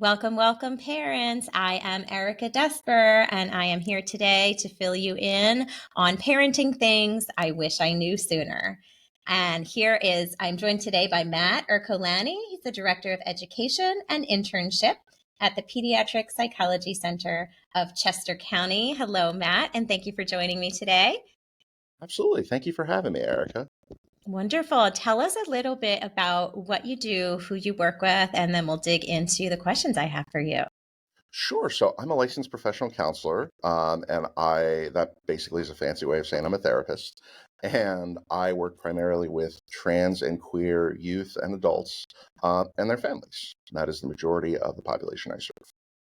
Welcome, welcome, parents. I am Erica Desper, and I am here today to fill you in on parenting things I wish I knew sooner. And I'm joined today by Matt Ercolani. He's the Director of Education and Internship at the Pediatric Psychology Center of Chester County. Hello, Matt, and thank you for joining me today. Absolutely. Thank you for having me, Erica. Wonderful. Tell us a little bit about what you do, who you work with, and then we'll dig into the questions I have for you. Sure. So I'm a licensed professional counselor, and that basically is a fancy way of saying I'm a therapist. And I work primarily with trans and queer youth and adults and their families. That is the majority of the population I serve.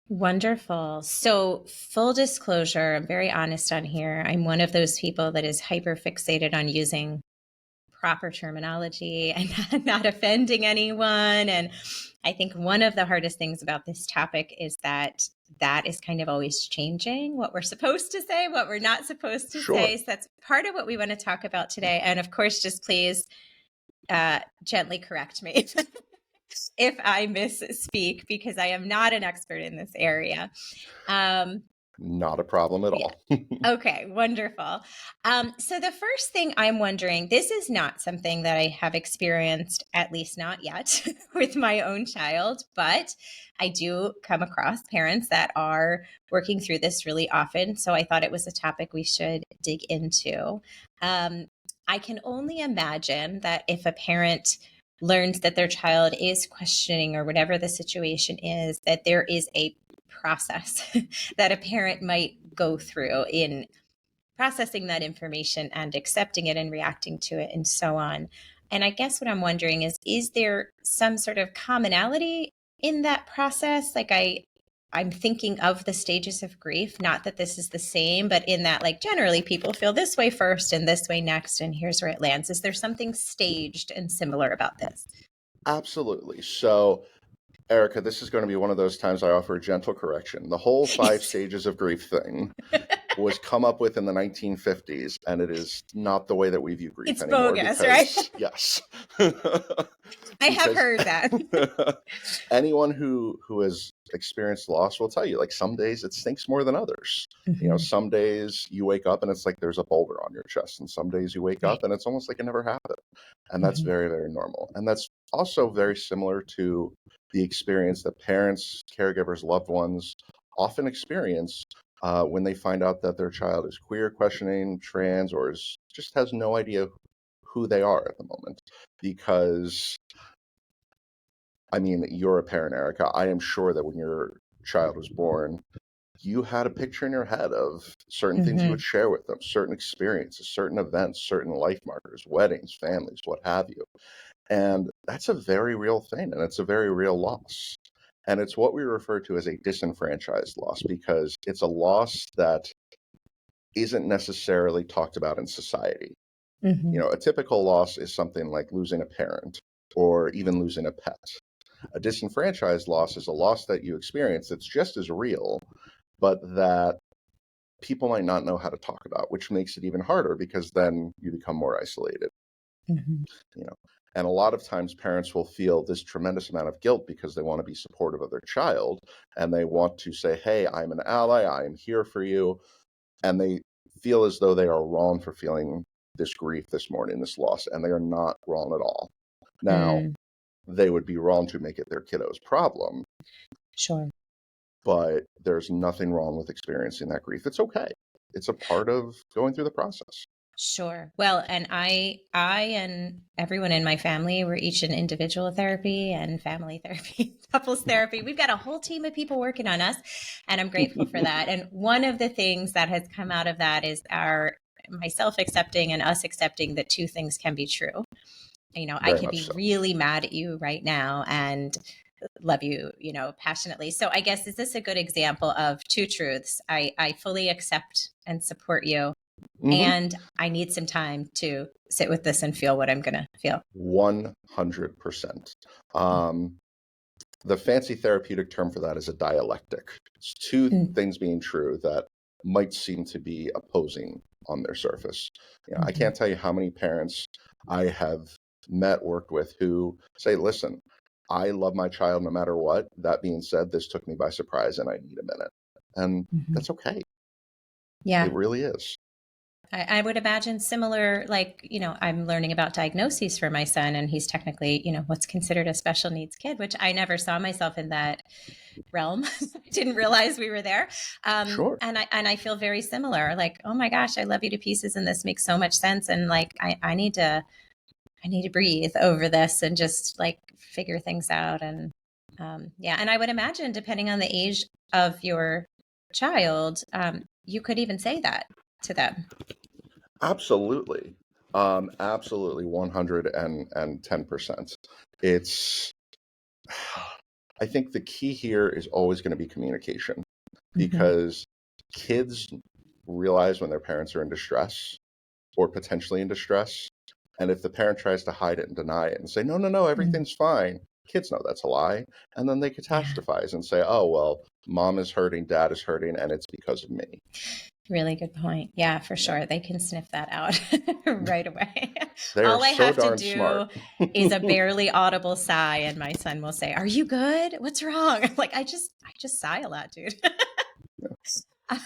Wonderful. So, full disclosure, I'm very honest on here. I'm one of those people that is hyper fixated on using proper terminology and not offending anyone. And I think one of the hardest things about this topic is that is kind of always changing what we're supposed to say, what we're not supposed to Sure. say. So, that's part of what we want to talk about today. And of course, just please gently correct me if I misspeak, because I am not an expert in this area. Not a problem at Yeah. all. Okay, wonderful. So the first thing I'm wondering, this is not something that I have experienced, at least not yet, with my own child, but I do come across parents that are working through this really often. So I thought it was a topic we should dig into. I can only imagine that if a parent learns that their child is questioning or whatever the situation is, that there is a process that a parent might go through in processing that information and accepting it and reacting to it and so on. And I guess what I'm wondering is there some sort of commonality in that process? I'm thinking of the stages of grief, not that this is the same, but in that, like, generally people feel this way first and this way next, and here's where it lands. Is there something staged and similar about this? Absolutely. So Erica, this is going to be one of those times I offer a gentle correction. The whole five stages of grief thing was come up with in the 1950s, and it is not the way that we view grief It's anymore. bogus, right? Yes, I have because heard that. anyone who has experienced loss will tell you, like, some days it stinks more than others. Some days you wake up and it's like there's a boulder on your chest, and some days you wake Right. up and it's almost like it never happened. And that's very, very normal. And that's also very similar to the experience that parents, caregivers, loved ones often experience when they find out that their child is queer, questioning, trans, or just has no idea who they are at the moment. Because, I mean, you're a parent, Erica. I am sure that when your child was born, you had a picture in your head of certain things you would share with them, certain experiences, certain events, certain life markers, weddings, families, what have you. And that's a very real thing, and it's a very real loss. And it's what we refer to as a disenfranchised loss, because it's a loss that isn't necessarily talked about in society. A typical loss is something like losing a parent or even losing a pet. A disenfranchised loss is a loss that you experience that's just as real, but that people might not know how to talk about, which makes it even harder because then you become more isolated. you know and a lot of times parents will feel this tremendous amount of guilt because they want to be supportive of their child, and they want to say, hey, I'm an ally, I am here for you, and they feel as though they are wrong for feeling this grief, this mourning, this loss, and they are not wrong at all. Now, they would be wrong to make it their kiddo's problem. Sure. But there's nothing wrong with experiencing that grief. It's okay. It's a part of going through the process. Sure. Well, and I and everyone in my family, we're each in individual therapy and family therapy, couples therapy. We've got a whole team of people working on us, and I'm grateful for that. And one of the things that has come out of that is myself accepting and us accepting that two things can be true. I Very could much be so. really mad at you right now and love you, passionately. So I guess, is this a good example of two truths? I fully accept and support you, and I need some time to sit with this and feel what I'm going to feel. 100%. The fancy therapeutic term for that is a dialectic. It's two things being true that might seem to be opposing on their surface. I can't tell you how many parents I have met, worked with, who say, listen, I love my child no matter what. That being said, this took me by surprise and I need a minute. And Mhm. that's okay. It Yeah. really is. I would imagine similar, like, I'm learning about diagnoses for my son, and he's technically, what's considered a special needs kid, which I never saw myself in that realm. I didn't realize we were there. Sure. And I feel very similar. Like, oh my gosh, I love you to pieces, and this makes so much sense. And like, I need to breathe over this and just like figure things out. And yeah, and I would imagine, depending on the age of your child, you could even say that to them. Absolutely. Absolutely 110%. It's, I think the key here is always going to be communication, Hmm. because kids realize when their parents are in distress or potentially in distress. And if the parent tries to hide it and deny it and say, no, no, no, everything's fine, kids know that's a lie. And then they Yeah. catastrophize and say, oh, well, mom is hurting, dad is hurting, and it's because of me. Really good point. Yeah, for Yeah. sure. They can sniff that out right away. They are All I so have to darn smart. do is a barely audible sigh, and my son will say, "Are you good? What's wrong?" I'm like, I just sigh a lot, dude.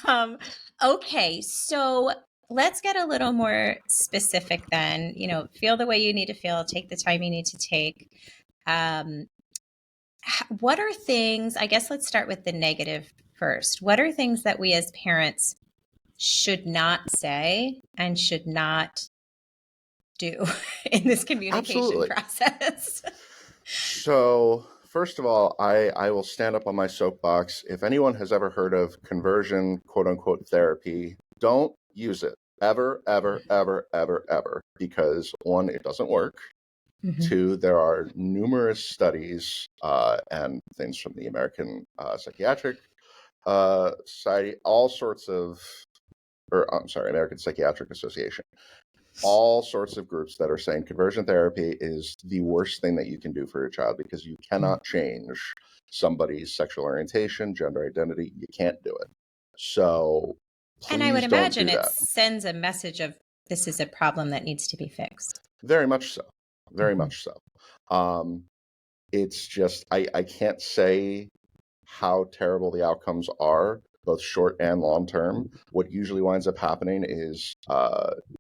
um, okay, so let's get a little more specific then. Feel the way you need to feel, take the time you need to take. Um, what are things, I guess let's start with the negative first. What are things that we as parents should not say and should not do in this communication Absolutely. process? So, first of all, I will stand up on my soapbox. If anyone has ever heard of conversion, quote unquote, therapy, don't use it ever, ever, ever, ever, ever, because one, it doesn't work. Mhm. Two, there are numerous studies and things from the American Psychiatric Society, all sorts of, or I'm sorry, American Psychiatric Association, all sorts of groups that are saying conversion therapy is the worst thing that you can do for your child, because you Mm. cannot change somebody's sexual orientation, gender identity. You can't do it. So And I would please don't imagine do it that. sends a message of this is a problem that needs to be fixed. Very much so. Very Mhm. much so. Um, it's just, I can't say how terrible the outcomes are, both short and long term. What usually winds up happening is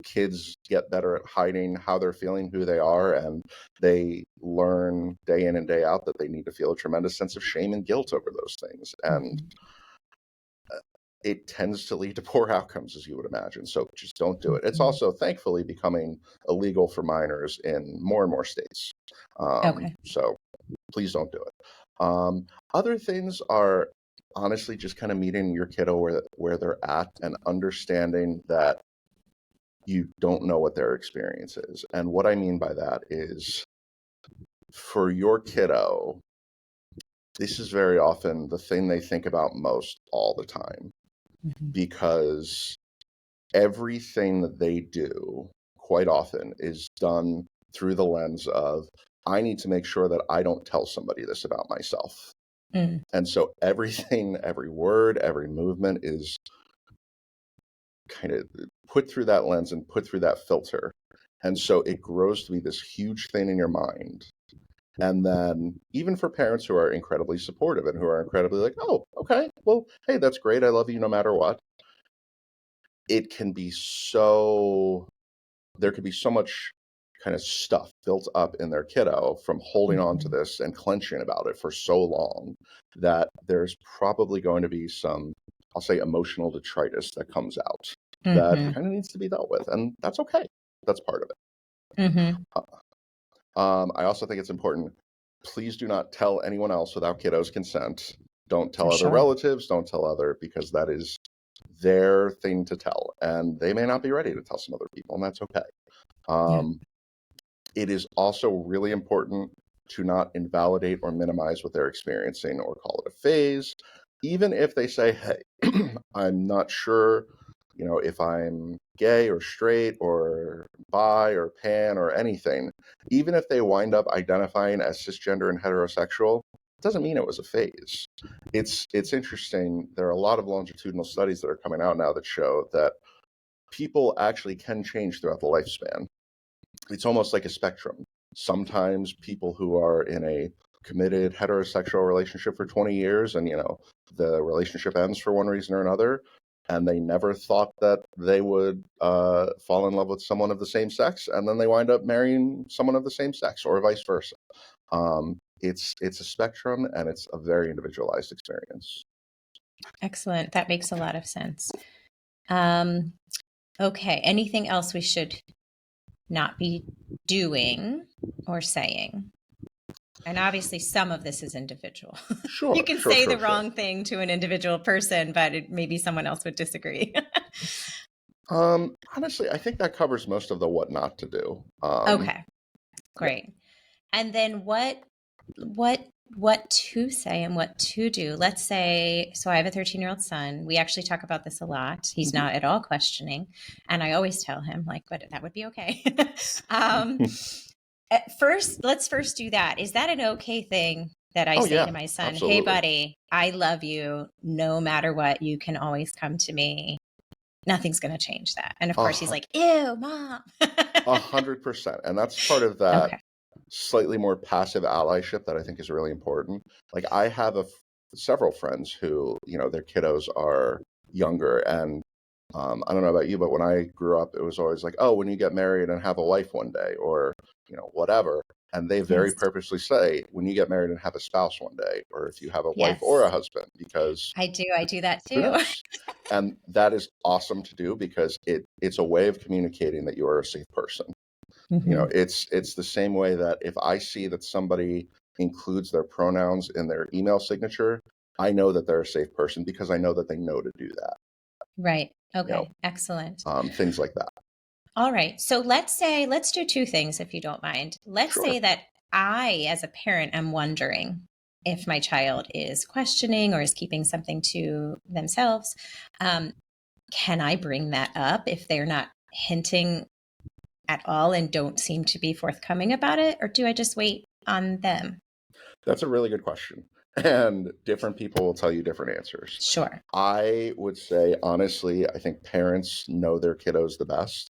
kids get better at hiding how they're feeling, who they are, and they learn day in and day out that they need to feel a tremendous sense of shame and guilt over those things. And Mhm. it tends to lead to poor outcomes, as you would imagine. So just don't do it. It's Mhm. also thankfully becoming illegal for minors in more and more states. Okay. So please don't do it. Other things are honestly just kind of meeting your kiddo where they're at and understanding that you don't know what their experience is. And what I mean by that is, for your kiddo, this is very often the thing they think about most all the time, Mhm. because everything that they do quite often is done through the lens of, I need to make sure that I don't tell somebody this about myself. Mm. And so everything, every word, every movement is kind of put through that lens and put through that filter. And so it grows to be this huge thing in your mind. And then, even for parents who are incredibly supportive and who are incredibly like, oh, okay, well, hey, that's great. I love you no matter what. It can be so, there could be so much kind of stuff built up in their kiddo from holding on to Mhm. this and clenching about it for so long, that there's probably going to be some, I'll say, emotional detritus that comes out that Mhm. kind of needs to be dealt with. And that's okay. That's part of it. Mhm. I also think it's important. Please do not tell anyone else without kiddos' consent. Don't For tell other sure. relatives. Don't tell other, because that is their thing to tell. And they may not be ready to tell some other people, and that's okay. Yeah. Um, it is also really important to not invalidate or minimize what they're experiencing or call it a phase. Even if they say, hey, I'm not sure, if I'm gay or straight or bi or pan or anything, even if they wind up identifying as cisgender and heterosexual, it doesn't mean it was a phase. It's interesting. There are a lot of longitudinal studies that are coming out now that show that people actually can change throughout the lifespan. It's almost like a spectrum. Sometimes people who are in a committed heterosexual relationship for 20 years and, the relationship ends for one reason or another, and they never thought that they would fall in love with someone of the same sex, and then they wind up marrying someone of the same sex or vice versa. It's a spectrum, and it's a very individualized experience. Excellent. That makes a lot of sense. Okay. Anything else we should not be doing or saying? And obviously, some of this is individual. Sure. You can sure, say sure, the sure. wrong thing to an individual person, but maybe someone else would disagree. Honestly, I think that covers most of the what not to do. Okay, Yeah. great. And then what to say and what to do? Let's say, so I have a 13-year-old son. We actually talk about this a lot. He's Mhm. not at all questioning, and I always tell him like, but that would be okay. Let's first do that. Is that an okay thing that I Oh say yeah, to my son? Hey, absolutely. buddy, I love you. No matter what, you can always come to me. Nothing's going to change that. And of A course, he's like, ew, mom. 100%. And that's part of that Okay. slightly more passive allyship that I think is really important. Like I have several friends who, their kiddos are younger, and I don't know about you, but when I grew up, it was always like, oh, when you get married and have a wife one day, or whatever. And they very Yes. purposely say, when you get married and have a spouse one day, or if you have a wife or a Yes. husband, because I do. I do that who too. knows? And that is awesome to do because it's a way of communicating that you are a safe person. Mhm. It's the same way that if I see that somebody includes their pronouns in their email signature, I know that they're a safe person because I know that they know to do that. Right. You know, Okay. Excellent. things like that. All right. So let's do two things if you don't mind. Let's Sure. say that I, as a parent, am wondering if my child is questioning or is keeping something to themselves. Um, can I bring that up if they're not hinting at all and don't seem to be forthcoming about it? Or do I just wait on them? That's a really good question. And different people will tell you different answers. Sure. I would say, honestly, I think parents know their kiddos the best.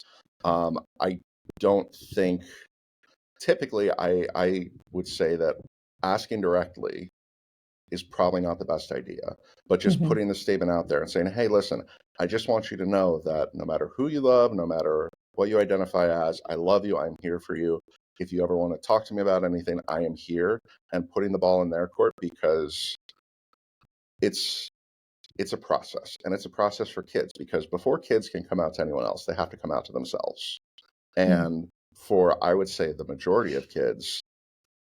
I don't think typically I would say that asking directly is probably not the best idea, but just Hmm. putting the statement out there and saying, hey, listen, I just want you to know that no matter who you love, no matter what you identify as, I love you. I'm here for you. If you ever want to talk to me about anything, I am here, and putting the ball in their court because it's it's a process, and it's a process for kids because before kids can come out to anyone else, they have to come out to themselves. And for, I would say, the majority of kids,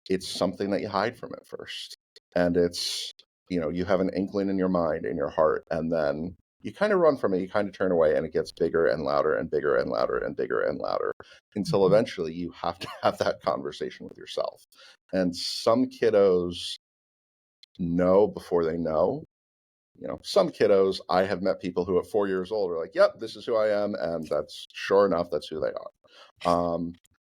it's something that you hide from at first. And it's, you have an inkling in your mind, in your heart, and then you kind of run from it, you kind of turn away, and it gets bigger and louder and bigger and louder and bigger and louder until Hmm. eventually you have to have that conversation with yourself. And some kiddos know before they know. Some kiddos, I have met people who at 4 years old are like, yep, this is who I am. And that's sure enough, that's who they are.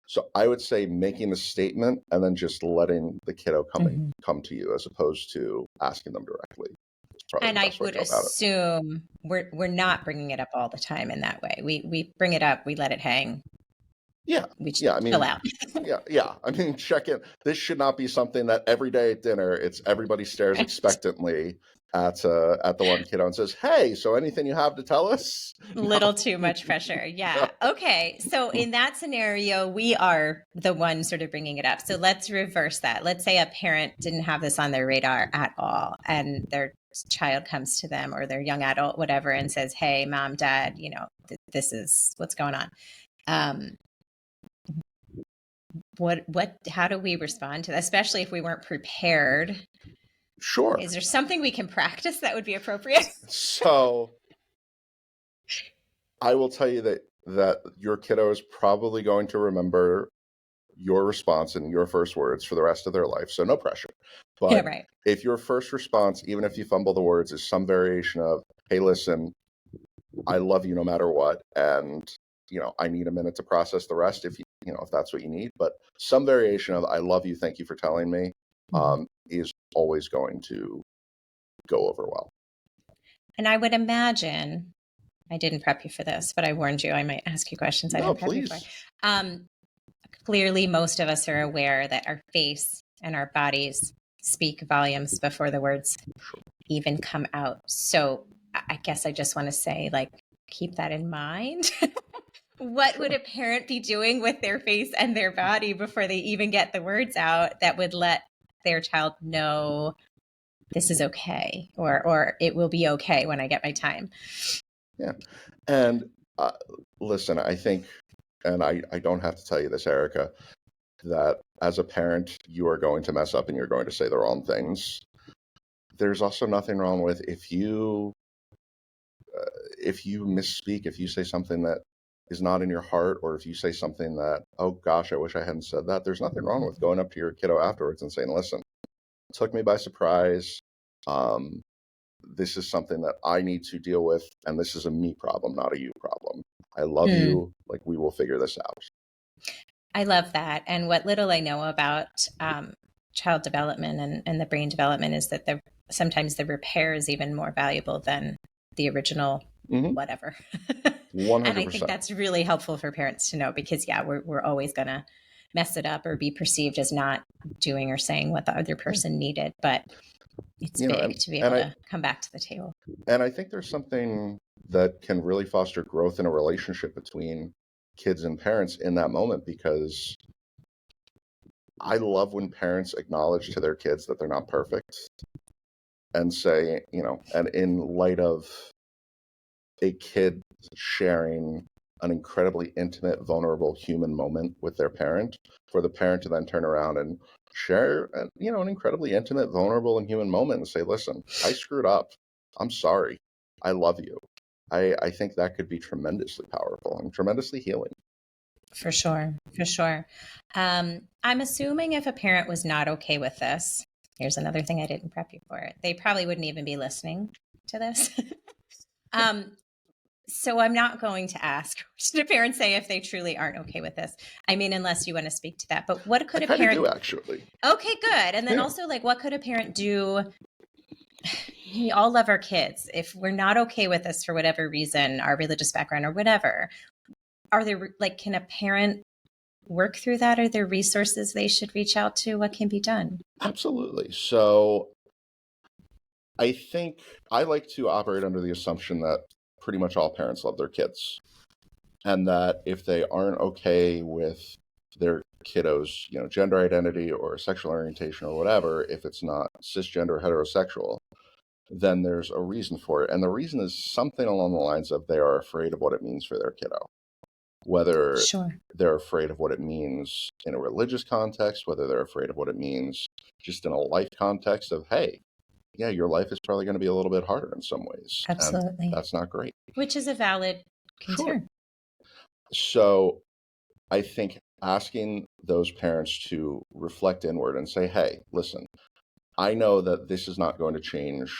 So I would say making a statement and then just letting the kiddo Hmm. come to you as opposed to asking them directly. It's probably And the I best way to would go about it. assume we're not bringing it up all the time in that way. We bring it up, we let it hang, Yeah. we Yeah. I chill mean, out. yeah. Yeah. I mean, check in. This should not be something that every day at dinner, it's everybody stares Right. expectantly at the one kiddo and says, hey, so anything you have to tell us? Little No. too much pressure. No. Yeah. Okay. So in that scenario, we are the one sort of bringing it up. So let's reverse that. Let's say a parent didn't have this on their radar at all, and their child comes to them or their young adult, whatever, and says, hey, mom, dad, this is what's going on. Um, how do we respond to that, especially if we weren't prepared? Sure. Is there something we can practice that would be appropriate? So I will tell you that your kiddo is probably going to remember your response and your first words for the rest of their life. So no pressure. Yeah, But right. if your first response, even if you fumble the words, is some variation of, hey, listen, I love you no matter what, and I need a minute to process the rest if that's what you need. But some variation of I love you, thank you for telling me, Mhm. is always going to go over well. And I would imagine, I didn't prep you for this, but I warned you I might ask you questions I No, didn't prep you for. please. Um, Clearly, most of us are aware that our face and our bodies speak volumes before the words Sure. even come out. So I guess I just want to say, like, keep that in mind. What would Sure. a parent be doing with their face and their body before they even get the words out that would let their child know this is okay, or it will be okay when I get my time? Yeah. And uh, listen, I think, and I don't have to tell you this, Erica, that as a parent, you are going to mess up and you're going to say the wrong things. There's also nothing wrong with if you misspeak, if you say something that is not in your heart, or if you say something that, oh gosh, I wish I hadn't said that. There's nothing wrong with going up to your kiddo afterwards and saying, listen, it took me by surprise. Um, this is something that I need to deal with, and this is a me problem, not a you problem. I love Mm, you. Like, we will figure this out. I love that. And what little I know about child development and the brain development is that sometimes the repair is even more valuable than the original Hmm. whatever. And I think 100%. that's really helpful for parents to know, because yeah, we're always going to mess it up or be perceived as not doing or saying what the other Yeah. person needed. But it's You know, big to be and able I to come back to the table. and I think there's something that can really foster growth in a relationship between kids and parents in that moment, because I love when parents acknowledge to their kids that they're not perfect and say, and in light of a kid sharing an incredibly intimate, vulnerable human moment with their parent, for the parent to then turn around and share, an incredibly intimate, vulnerable, and human moment and say, listen, I screwed up. I'm sorry. I love you. I think that could be tremendously powerful and tremendously healing. For sure. For sure. I'm assuming if a parent was not okay with this, here's another thing I didn't prep you for. They probably wouldn't even be listening to this. um, so I'm not going to ask should a parent say if they truly aren't okay with this. I mean, unless you want to speak to that. But what I could a kind of parent? do, actually. Okay, good. And then Yeah, also, like, what could a parent do? We all love our kids. If we're not okay with this for whatever reason, our religious background or whatever, are there, like, can a parent work through that? Are there resources they should reach out to? What can be done? absolutely. So I think I like to operate under the assumption that pretty much all parents love their kids, and that if they aren't okay with their kiddos, gender identity or sexual orientation or whatever, if it's not cisgender heterosexual, then there's a reason for it. And the reason is something along the lines of they are afraid of what it means for their kiddo, whether Sure. they're afraid of what it means in a religious context, whether they're afraid of what it means just in a life context of, hey, yeah, your life is probably going to be a little bit harder in some ways. And Absolutely. that's not great. Which is a valid Sure. concern. So I think asking those parents to reflect inward and say, hey, listen, I know that this is not going to change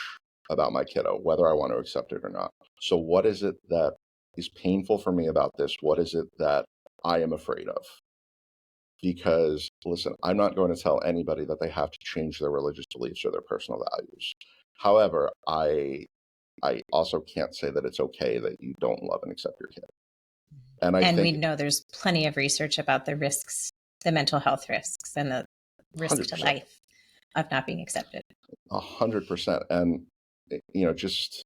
about my kiddo, whether I want to accept it or not. So, what is it that is painful for me about this? What is it that I am afraid of? Because, listen, I'm not going to tell anybody that they have to change their religious beliefs or their personal values. However, I also can't say that it's okay that you don't love and accept your kid. And I And we think know there's plenty of research about the risks, the mental health risks, and the risk to 100%, life of not being accepted. 100%. And, just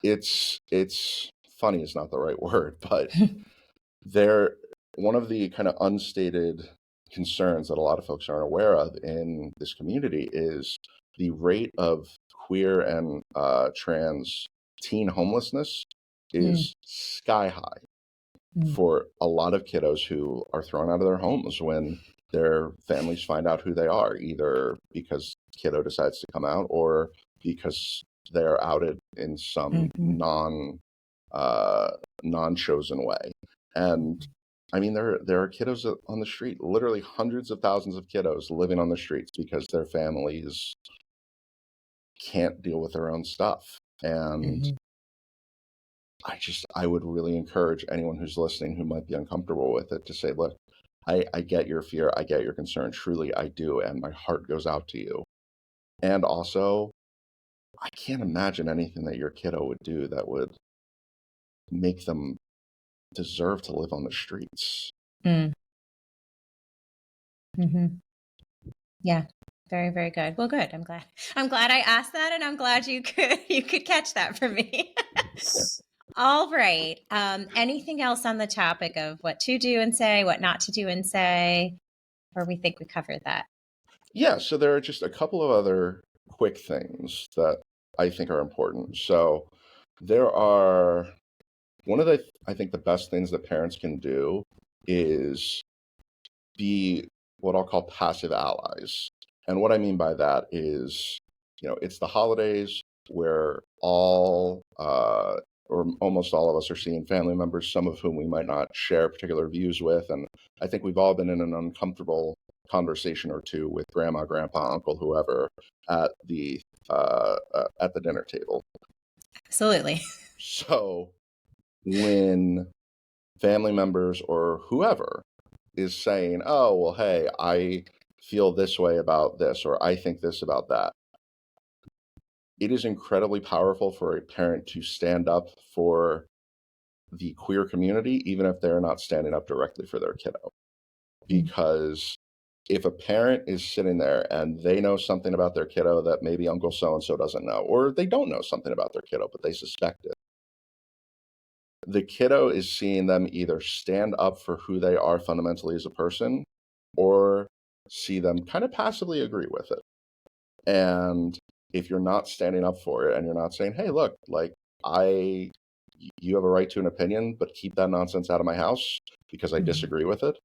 it's funny is not the right word, but there one of the kind of unstated concerns that a lot of folks aren't aware of in this community is the rate of queer and trans teen homelessness Mm, is sky high mm, for a lot of kiddos who are thrown out of their homes when their families find out who they are, either because kiddo decides to come out or because they're outed in some mhm. uh, non-chosen way. And I mean, there are kiddos on the street, literally hundreds of thousands of kiddos living on the streets because their families can't deal with their own stuff. And Mhm. I would really encourage anyone who's listening who might be uncomfortable with it to say, look, I get your fear. I get your concern. Truly, I do. And my heart goes out to you. And also, I can't imagine anything that your kiddo would do that would make them deserve to live on the streets. Mm, mhm. Yeah. Very, very good. Well, good. I'm glad I asked that, and I'm glad you could catch that for me. Yeah. All right. Anything else on the topic of what to do and say, what not to do and say, or we think we covered that? Yeah, so there are just a couple of other quick things that I think are important. So there are one of the I think the best things that parents can do is be what I'll call passive allies. And what I mean by that is, it's the holidays where all or almost all of us are seeing family members, some of whom we might not share particular views with. And I think we've all been in an uncomfortable conversation or two with grandma, grandpa, uncle, whoever at the dinner table. Absolutely. So when family members or whoever is saying, oh, well, hey, I feel this way about this, or I think this about that, it is incredibly powerful for a parent to stand up for the queer community, even if they're not standing up directly for their kiddo. Because if a parent is sitting there and they know something about their kiddo that maybe Uncle so and so doesn't know, or they don't know something about their kiddo, but they suspect it, the kiddo is seeing them either stand up for who they are fundamentally as a person or see them kind of passively agree with it. And if you're not standing up for it and you're not saying, hey, look, like, you have a right to an opinion, but keep that nonsense out of my house because I disagree with it,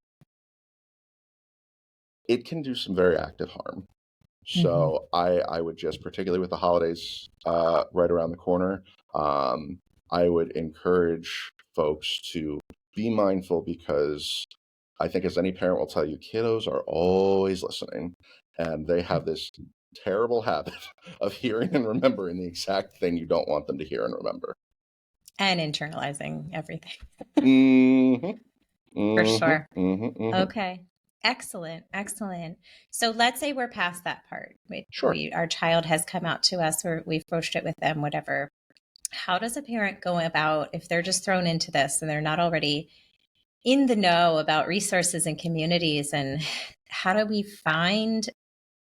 it can do some very active harm. So I would just, particularly with the holidays right around the corner, I would encourage folks to be mindful because I think, as any parent will tell you, kiddos are always listening, and they have this terrible habit of hearing and remembering the exact thing you don't want them to hear and remember. And internalizing everything. Mm-hmm, For mm-hmm, sure. mm-hmm, mm-hmm. Okay. Excellent. Excellent. So let's say we're past that part. Sure. Our child has come out to us, or we've broached it with them, whatever. How does a parent go about if they're just thrown into this and they're not already in the know about resources and communities? And how do we find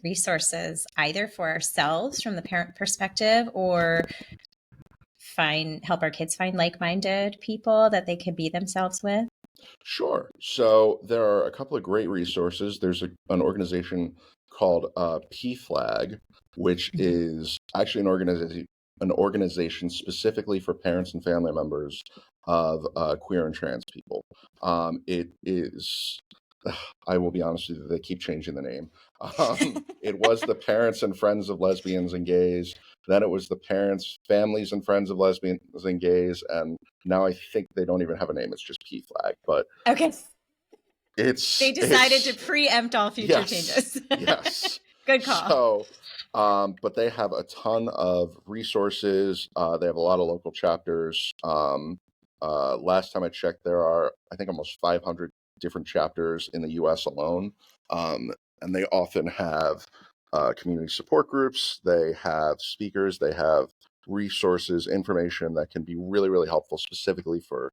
resources either for ourselves from the parent perspective, or help our kids find like-minded people that they can be themselves with? Sure. So there are a couple of great resources. There's an organization called PFLAG, which is actually an organization specifically for parents and family members of queer and trans people. It is, I will be honest with you, they keep changing the name. It was the Parents and Friends of Lesbians and Gays. Then it was the Parents, Families, and Friends of Lesbians and Gays, and now I think they don't even have a name. It's just PFLAG, but Okay. it's They decided to preempt all future changes. yes. Good call. So, but they have a ton of resources. They have a lot of local chapters. Last time I checked, there are, I think, almost 500 different chapters in the U.S. alone, and they often have community support groups. They have speakers. They have resources, information that can be really, really helpful, specifically for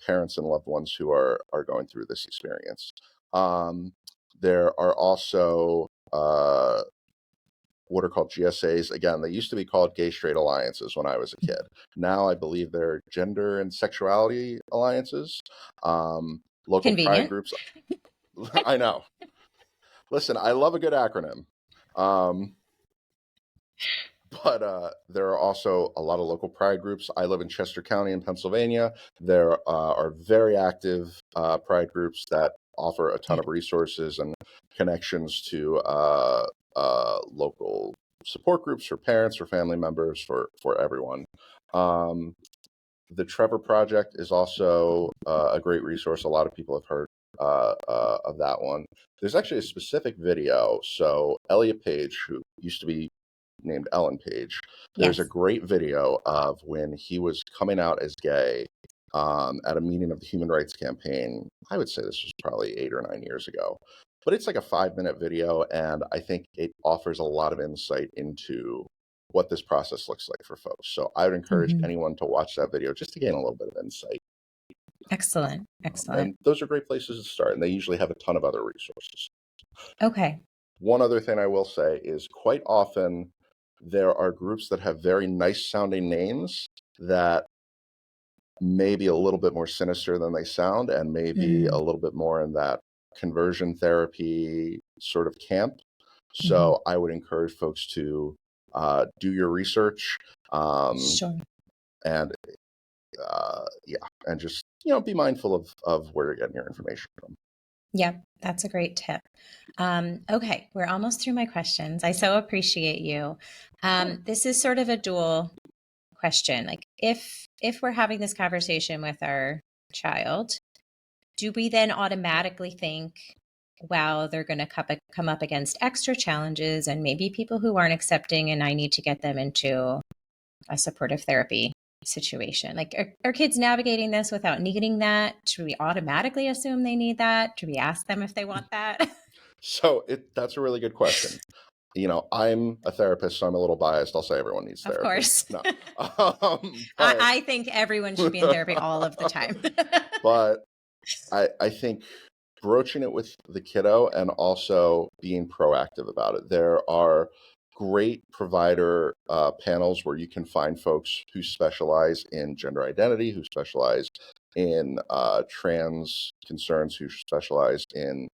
parents and loved ones who are going through this experience. There are also what are called GSAs. Again, they used to be called Gay Straight Alliances when I was a kid. Now I believe they're Gender and Sexuality Alliances. Local pride Convenient. groups. I know. Listen, I love a good acronym. But there are also a lot of local pride groups. I live in Chester County in Pennsylvania. There are very active pride groups that offer a ton of resources and connections to local support groups for parents, for family members, for everyone. The Trevor Project is also a great resource. A lot of people have heard of that one. There's actually a specific video. So Elliot Page, who used to be named Ellen Page, there's a Yes. great video of when he was coming out as gay at a meeting of the Human Rights Campaign. I would say this was probably 8 or 9 years ago. But it's like a 5-minute video, and I think it offers a lot of insight into what this process looks like for folks. So I would encourage anyone to watch that video just to gain a little bit of insight. Excellent. Excellent. And those are great places to start, and they usually have a ton of other resources. Okay. One other thing I will say is quite often there are groups that have very nice sounding names that may be a little bit more sinister than they sound, and maybe a Mm, little bit more in that conversion therapy sort of camp. mhm. So I would encourage folks to do your research, um, Sure. and yeah, and just be mindful of where you're getting your information from. Yep, that's a great tip. Okay, we're almost through my questions. I so appreciate you. Sure. This is sort of a dual question. Like, if we're having this conversation with our child, do we then automatically think, wow, they're going to come up against extra challenges and maybe people who aren't accepting, and I need to get them into a supportive therapy situation? Like, are kids navigating this without needing that? Should we automatically assume they need that? Should we ask them if they want that? So that's a really good question. I'm a therapist, so I'm a little biased. I'll say everyone needs Of therapy. course. No, but I think everyone should be in therapy all of the time. but I think broaching it with the kiddo and also being proactive about it. There are great provider panels where you can find folks who specialize in gender identity, who specialize in trans concerns, who specialize in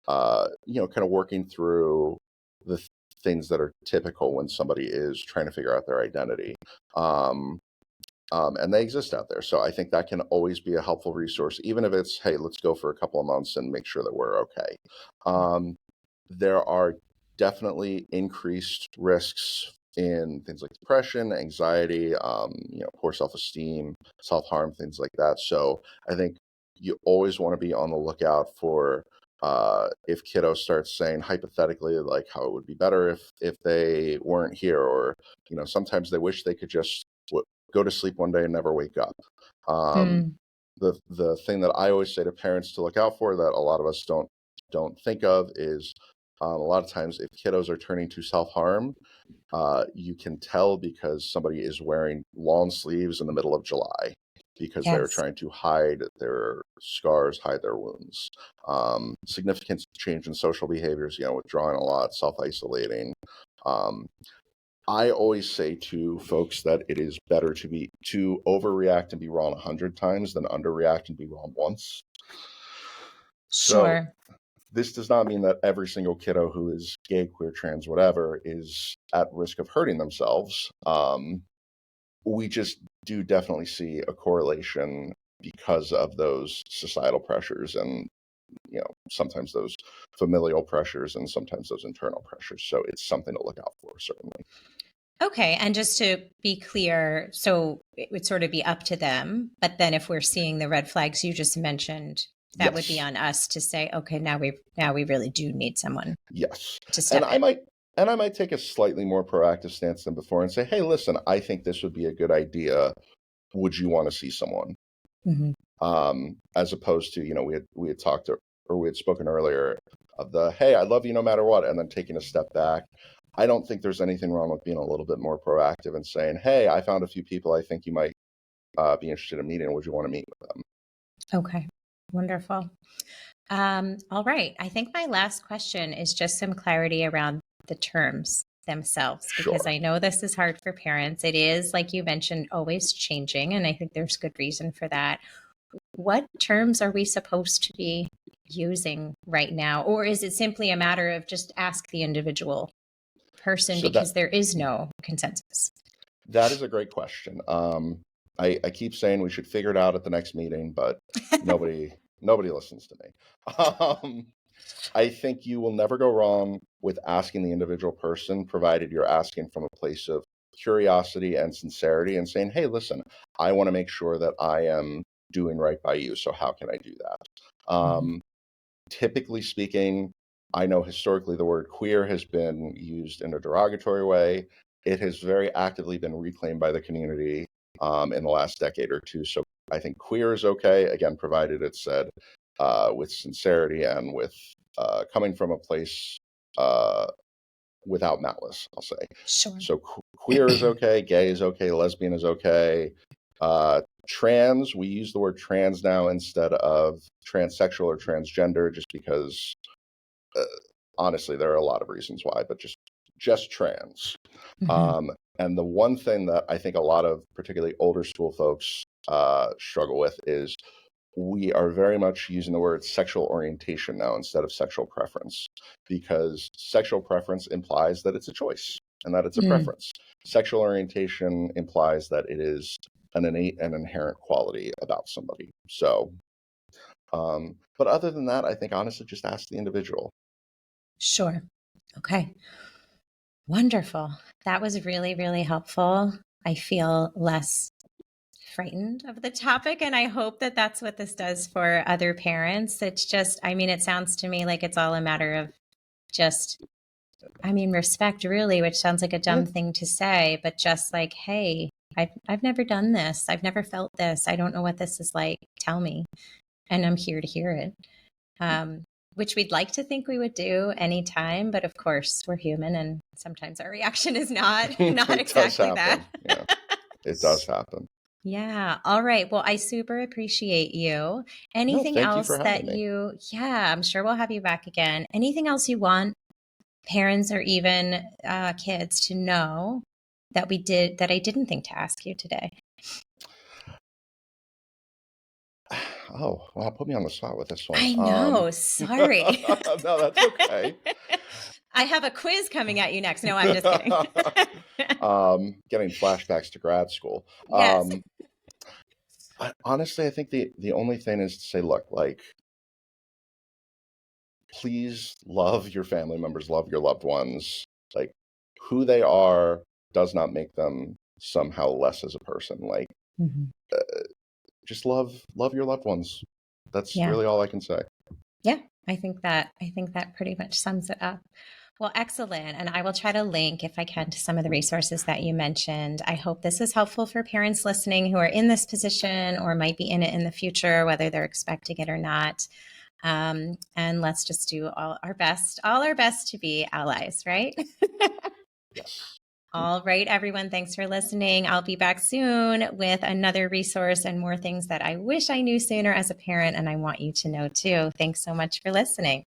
kind of working through the things that are typical when somebody is trying to figure out their identity. Um, and they exist out there. So I think that can always be a helpful resource, even if it's, hey, let's go for a couple of months and make sure that we're okay. Um, there are definitely increased risks in things like depression, anxiety, poor self-esteem, self-harm, things like that. So I think you always want to be on the lookout for if kiddo starts saying hypothetically like how it would be better if they weren't here, or sometimes they wish they could just go to sleep one day and never wake up. Um, Mm, the thing that I always say to parents to look out for that a lot of us don't think of is a lot of times if kiddos are turning to self harm, you can tell because somebody is wearing long sleeves in the middle of July because they're yes, trying to hide their scars, hide their wounds. Significant change in social behaviors, withdrawing a lot, self isolating. Um, I always say to folks that it is better to overreact and be wrong 100 times than underreact and be wrong once. So sure. this does not mean that every single kiddo who is gay, queer, trans, whatever, is at risk of hurting themselves. We just do definitely see a correlation because of those societal pressures and sometimes those familial pressures and sometimes those internal pressures. So it's something to look out for, certainly. Okay. And just to be clear, so it would sort of be up to them. But then if we're seeing the red flags you just mentioned, that would be Yes. on us to say, okay, now we really do need someone Yes. to And step I in. might and I might take a slightly more proactive stance than before and say, "Hey, listen, I think this would be a good idea. Would you want to see someone?" Hmm. As opposed to, we had talked or we had spoken earlier of the, "Hey, I love you no matter what," and then taking a step back. I don't think there's anything wrong with being a little bit more proactive and saying, "Hey, I found a few people I think you might be interested in meeting. Would you want to meet with them?" Okay. Wonderful. All right. I think my last question is just some clarity around the terms themselves, because Sure. I know this is hard for parents. It is, like you mentioned, always changing. And I think there's good reason for that. What terms are we supposed to be using right now? Or is it simply a matter of just ask the individual person So that because there is no consensus? that is a great question. I keep saying we should figure it out at the next meeting, but nobody listens to me. Um, I think you will never go wrong with asking the individual person, provided you're asking from a place of curiosity and sincerity and saying, "Hey, listen, I want to make sure that I am doing right by you. So how can I do that?" Mhm. Typically speaking, I know historically the word queer has been used in a derogatory way. It has very actively been reclaimed by the community in the last decade or two. So I think queer is okay, again, provided it's said with sincerity and with coming from a place uh, without malice, I'll say. Sure. So queer is okay, gay is okay, lesbian is okay. Trans, we use the word trans now instead of transsexual or transgender just because uh, honestly, there are a lot of reasons why, but just trans. Mhm. And the one thing that I think a lot of particularly older school folks struggle with is we are very much using the word sexual orientation now instead of sexual preference, because sexual preference implies that it's a choice and that it's a Mm. preference. Sexual orientation implies that it is an innate and inherent quality about somebody. So, but other than that, I think honestly, just ask the individual. Sure. Okay. Wonderful. That was really, really helpful. I feel less frightened of the topic, and I hope that that's what this does for other parents. It's just, I mean, it sounds to me like it's all a matter of just, I mean, respect, really, which sounds like a Yeah. dumb thing to say, but just like, hey, I've never done this. I've never felt this. I don't know what this is like. Tell me. And I'm here to hear it. Which we'd like to think we would do anytime, but of course we're human, and sometimes our reaction is not It does exactly that. happen. Yeah, it does happen. Yeah. All right. Well, I super appreciate you. No, Anything thank you for else that having me. yeah, I'm sure we'll have you back again. Anything else you want parents or even kids to know that that I didn't think to ask you today? Oh, wow, put me on the spot with this one. I know. Sorry. No, that's okay. I have a quiz coming at you next. No, I'm just kidding. Getting flashbacks to grad school. Yes. Honestly, I think the only thing is to say, look, like, please love your family members, love your loved ones. Like, who they are does not make them somehow less as a person. Like, Mhm. just love your loved ones. That's Yeah. really all I can say. Yeah. I think that pretty much sums it up. Well, excellent. And I will try to link, if I can, to some of the resources that you mentioned. I hope this is helpful for parents listening who are in this position or might be in it in the future, whether they're expecting it or not. And let's just do all our best to be allies, right? Yes. All right, everyone. Thanks for listening. I'll be back soon with another resource and more things that I wish I knew sooner as a parent, and I want you to know too. Thanks so much for listening.